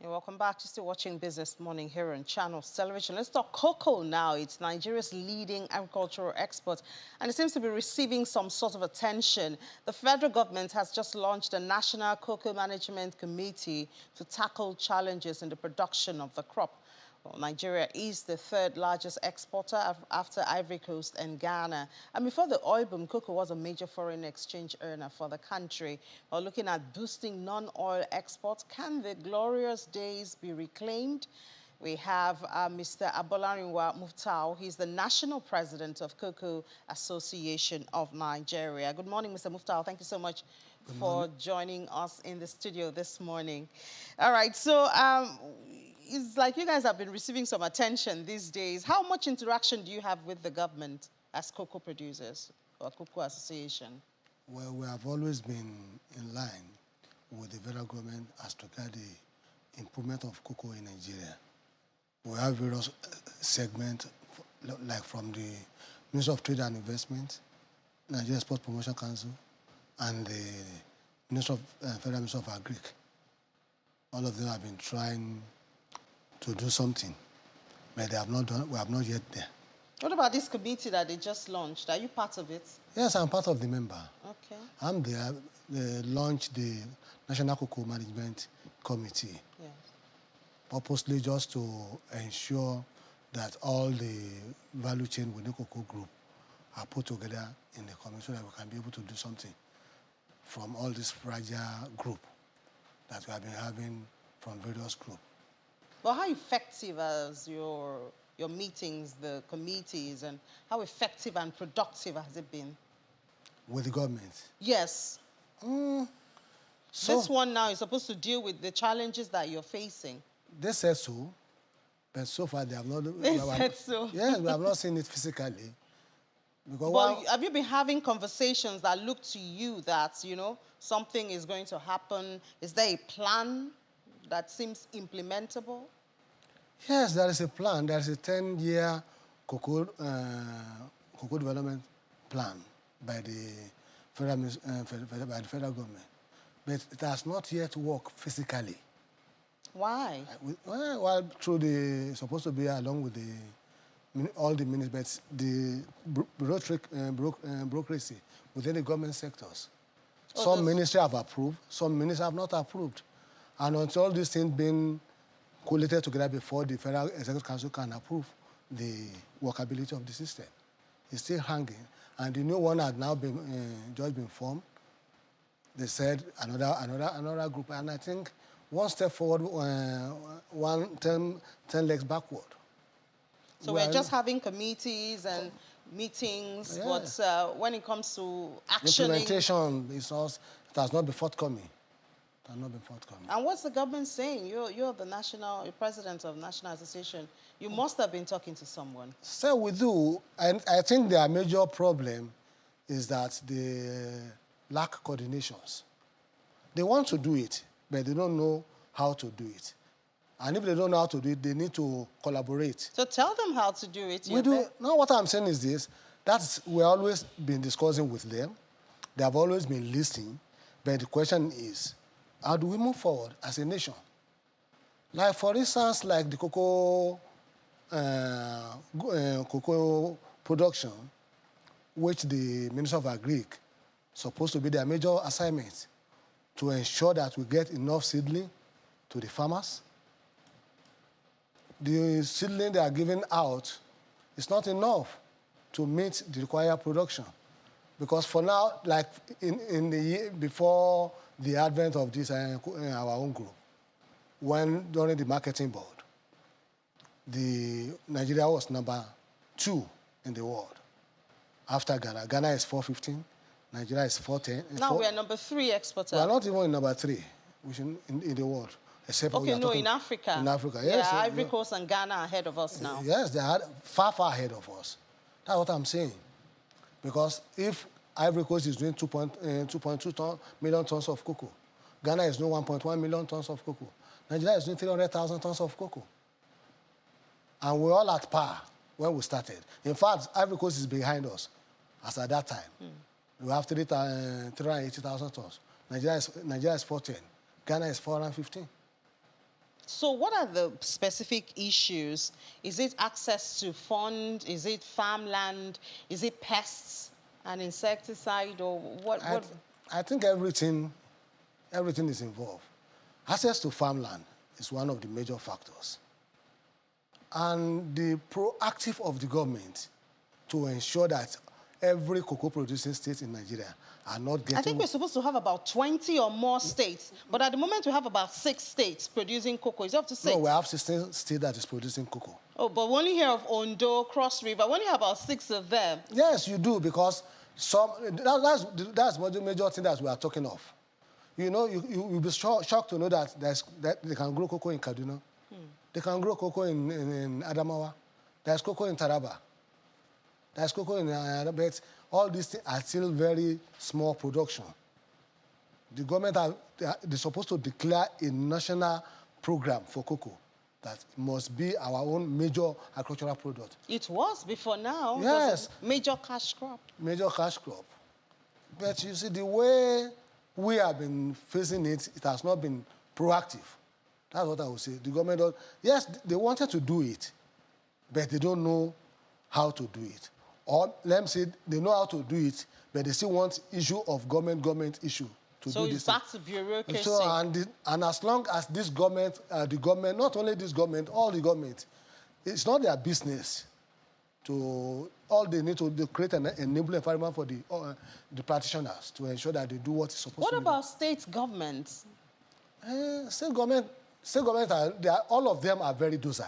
You're welcome back. You're still watching Business Morning here on Channels Television. Let's talk cocoa now. It's Nigeria's leading agricultural export, and it seems to be receiving some sort of attention. The federal government has just launched a National Cocoa Management Committee to tackle challenges in the production of the crop. Well, Nigeria is the third largest exporter after Ivory Coast and Ghana. And before the oil boom, cocoa was a major foreign exchange earner for the country. While looking at boosting non-oil exports, can the glorious days be reclaimed? We have Mr. Abolarinwa Muftau. He's the national president of Cocoa Association of Nigeria. Good morning, Mr. Muftau. Thank you so much for joining us in the studio this morning. All right, so it's like you guys have been receiving some attention these days. How much interaction do you have with the government as cocoa producers or Cocoa Association? Well, we have always been in line with the federal government as to the improvement of cocoa in Nigeria. We have various segments, like from the Ministry of Trade and Investment, Nigeria Export Promotion Council, and the Federal Ministry of Agric. All of them have been trying to do something, but they have not done. We have not yet there. What about this committee that they just launched? Are you part of it? Yes, I'm part of the member. Okay. I'm there. They launched the National Cocoa Management Committee. Yes. Purposely just to ensure that all the value chain within the cocoa group are put together in the committee so that we can be able to do something from all this fragile group that we have been having from various groups. Well, how effective has your meetings, the committees, and how effective and productive has it been? With the government? Yes. So this one now is supposed to deal with the challenges that you're facing. They said so, but so far they have not. They said so. Yes, we have not seen it physically. Because well, have you been having conversations that look to you that, you know, something is going to happen? Is there a plan that seems implementable? Yes, there is a plan. There is a 10-year cocoa development plan by the federal government, but it has not yet worked physically. Why? Well, through the supposed to be along with all the ministers, but the bureaucracy within the government sectors. Some ministries have approved, some ministries have not approved. And until all these things being collated together before the Federal Executive Council can approve the workability of the system, it's still hanging. And the new one had now been just been formed. They said another group, and I think one step forward, 10 legs backward. So we're just having committees and meetings, yeah. But when it comes to actioning... Implementation, it has not been forthcoming. And what's the government saying? You're the president of the National Association. You must have been talking to someone. So we do, and I think their major problem is that they lack coordinations. They want to do it, but they don't know how to do it. And if they don't know how to do it, they need to collaborate. So tell them how to do it. We do. Now, what I'm saying is this. We've always been discussing with them. They have always been listening. But the question is, how do we move forward as a nation? Like, for instance, like the cocoa production, which the Minister of Agric supposed to be their major assignment to ensure that we get enough seedling to the farmers. The seedling they are giving out is not enough to meet the required production. Because for now, like in the year before the advent of this our own group, during the marketing board, Nigeria was number 2 in the world after Ghana. Ghana is 415, Nigeria is 410. Now we are number 3 exporter. We are not even in number 3 in the world. Except okay, no, in Africa. In Africa, yes. Yeah, Ivory Coast and Ghana are ahead of us now. Yes, they are far ahead of us. That's what I'm saying. Because if Ivory Coast is doing 2.2 million tons of cocoa, Ghana is doing 1.1 million tons of cocoa, Nigeria is doing 300,000 tons of cocoa. And we're all at par when we started. In fact, Ivory Coast is behind us as at that time. We have 380,000 tons. Nigeria is 410. Ghana is 415. So what are the specific issues? Is it access to fund? Is it farmland? Is it pests and insecticide? Or what? I think everything is involved. Access to farmland is one of the major factors. And the proactive of the government to ensure that every cocoa producing state in Nigeria are not getting... I think we're supposed to have about 20 or more states, but at the moment we have about 6 states producing cocoa. Is it up to 6? No, we have 16 states that is producing cocoa. Oh, but we only hear of Ondo, Cross River. We only have about 6 of them. Yes, you do, because that's the major thing that we are talking of. You know, you'll be shocked to know that they can grow cocoa in Kaduna. They can grow cocoa in Adamawa. There's cocoa in Taraba. There's cocoa in but all these things are still very small production. The government they're supposed to declare a national program for cocoa that must be our own major agricultural product. It was before now. Yes. It was a major cash crop. Major cash crop. But you see, the way we have been facing it, it has not been proactive. That's what I would say. The government, yes, they wanted to do it, but they don't know how to do it. Or let me say, they know how to do it, but they still want issue of government issue to do this. So it's back to bureaucracy. So, and as long as this government, the government, not only this government, all the government, it's not their business to, all they need to create an enabling environment for the practitioners to ensure that they do what is supposed to be. What about state governments? State government, all of them are very docile.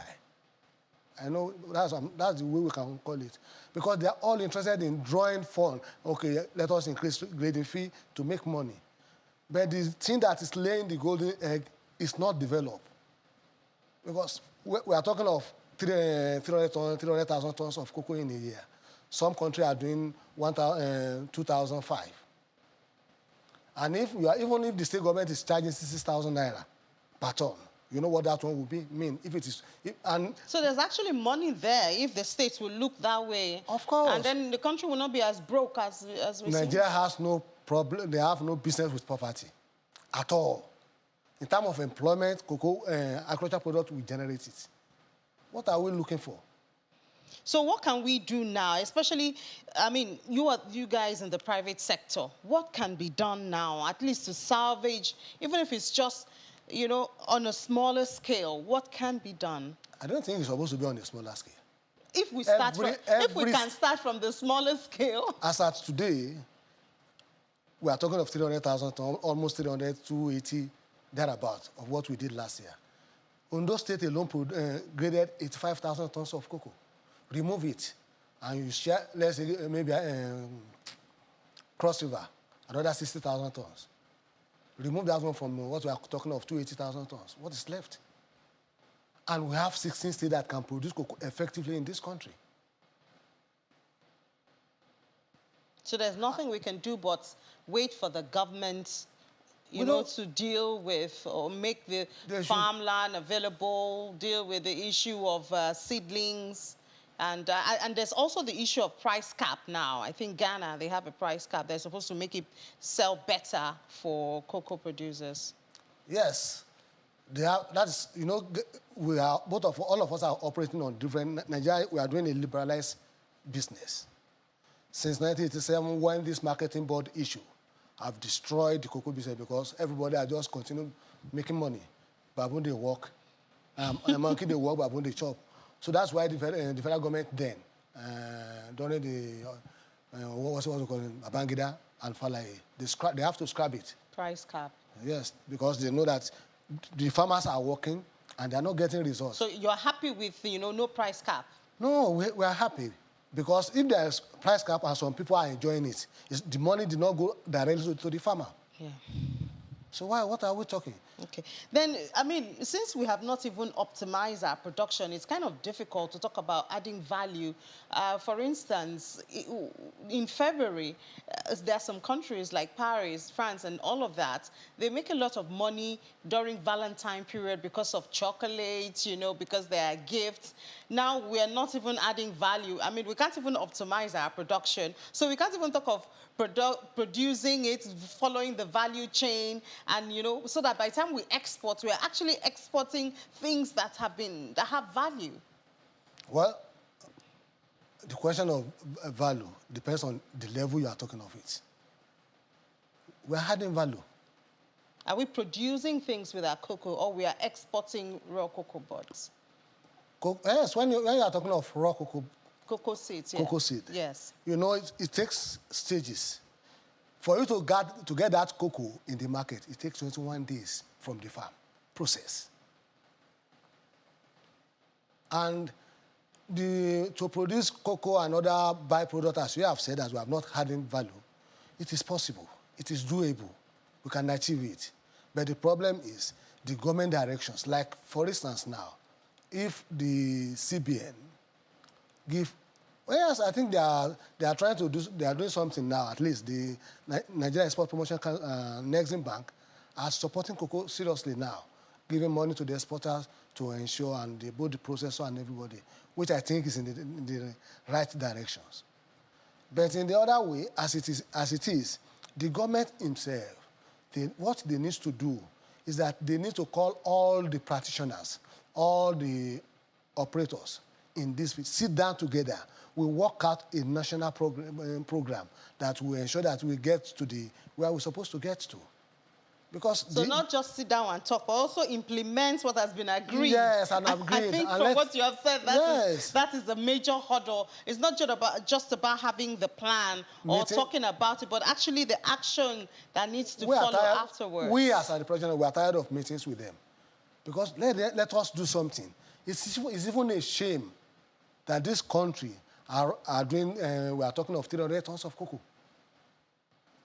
I know that's the way we can call it. Because they are all interested in drawing funds. Okay, let us increase grading fee to make money. But the thing that is laying the golden egg is not developed. Because we are talking of 300,000 tons of cocoa in a year. Some countries are doing 2,005. And even if the state government is charging 60,000 naira per ton, you know what that one will mean if it is... So there's actually money there if the states will look that way. Of course. And then the country will not be as broke as we see. Nigeria has no problem. They have no business with poverty at all. In terms of employment, cocoa, agricultural product will generate it. What are we looking for? So what can we do now? Especially, I mean, you guys in the private sector. What can be done now, at least to salvage, even if it's just, you know, on a smaller scale? What can be done? I don't think it's supposed to be on a smaller scale. If we if we can start from the smaller scale. As at today, we are talking of 300,000 tons, almost 300, 280, thereabouts of what we did last year. Ondo State alone graded 85,000 tons of cocoa. Remove it, and you share, let's say, maybe Cross River, another 60,000 tons. Remove that one from what we are talking of, 280,000 tons. What is left? And we have 16 states that can produce cocoa effectively in this country. So there's nothing we can do but wait for the government, to deal with or make the farmland available, deal with the issue of seedlings. And there's also the issue of price cap now. I think Ghana, they have a price cap. They're supposed to make it sell better for cocoa producers. Yes. That's, all of us are operating on different... Nigeria, we are doing a liberalized business. Since 1987, when this marketing board issue have destroyed the cocoa business because everybody has just continued making money. Baboon, they work. Monkey, they work, baboon, they chop. So that's why the federal government then, during the, what was it called, Babangida and Falaye, they have to scrap it. Price cap. Yes, because they know that the farmers are working and they're not getting results. So you're happy with, no price cap? No, we are happy. Because if there's price cap and some people are enjoying it, the money did not go directly to the farmer. Yeah. So what are we talking? Okay. Then, I mean, since we have not even optimized our production, it's kind of difficult to talk about adding value. For instance, in February, there are some countries like Paris, France, and all of that. They make a lot of money during Valentine period because of chocolates, because they are gifts. Now, we are not even adding value. I mean, we can't even optimize our production. So we can't even talk of producing it, following the value chain, and so that by the time we export, we're actually exporting things that have value. Well, the question of value depends on the level you are talking of it. We're adding value. Are we producing things with our cocoa, or we are exporting raw cocoa buds? Yes, when you are talking of raw cocoa seeds, yeah. Cocoa seed. Yes. It takes stages. For you to get that cocoa in the market, it takes 21 days from the farm process. And to produce cocoa and other byproducts, as you have said, as we have not adding value, it is possible. It is doable. We can achieve it. But the problem is the government directions. Like, for instance, now, if the CBN yes, I think they are trying to do. They are doing something now. At least the Nigeria Export Promotion Nexim Bank are supporting cocoa seriously now, giving money to the exporters to ensure, and both the processor and everybody, which I think is in the right directions. But in the other way, as it is, the government himself, what they need to do is that they need to call all the practitioners, all the operators in this, sit down together. We work out a national program that will ensure that we get to where we're supposed to get to. Because so not just sit down and talk, but also implement what has been agreed. Yes, and agreed. I think from what you have said, that is a major hurdle. It's not just about having the plan or talking about it, but actually the action that needs to follow afterwards. We as the president, we are tired of meetings with them. Because let us do something. It's even a shame that this country are doing, we are talking of 300 tons of cocoa.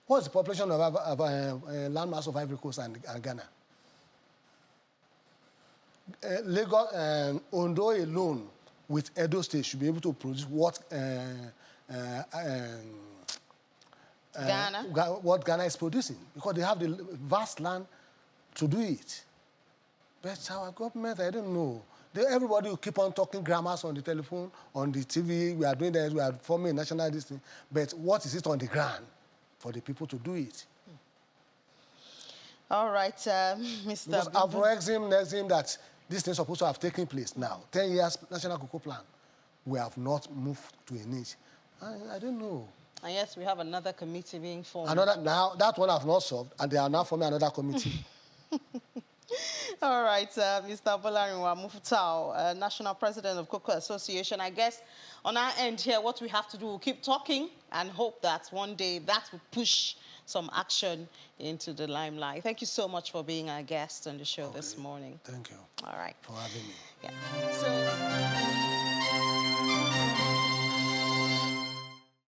What's the population of landmass of Ivory Coast and Ghana? Lagos, Ondo alone, with Edo State, should be able to produce what Ghana is producing, because they have the vast land to do it. But our government, I don't know. Everybody will keep on talking grammars on the telephone, on the TV. We are doing that. We are forming a national thing. But what is it on the ground for the people to do it? All right, Mr. Because Nexim, that this thing is supposed to have taken place now. 10 years National Cocoa Plan. We have not moved to a niche. I don't know. And yes, we have another committee being formed. Now, that one I've not solved, and they are now forming another committee. All right, Mr. Bolarinwa Mufutau, National President of Cocoa Association. I guess on our end here, what we have to do, we'll keep talking and hope that one day that will push some action into the limelight. Thank you so much for being our guest on the show this morning. Thank you. All right. For having me. Yeah. So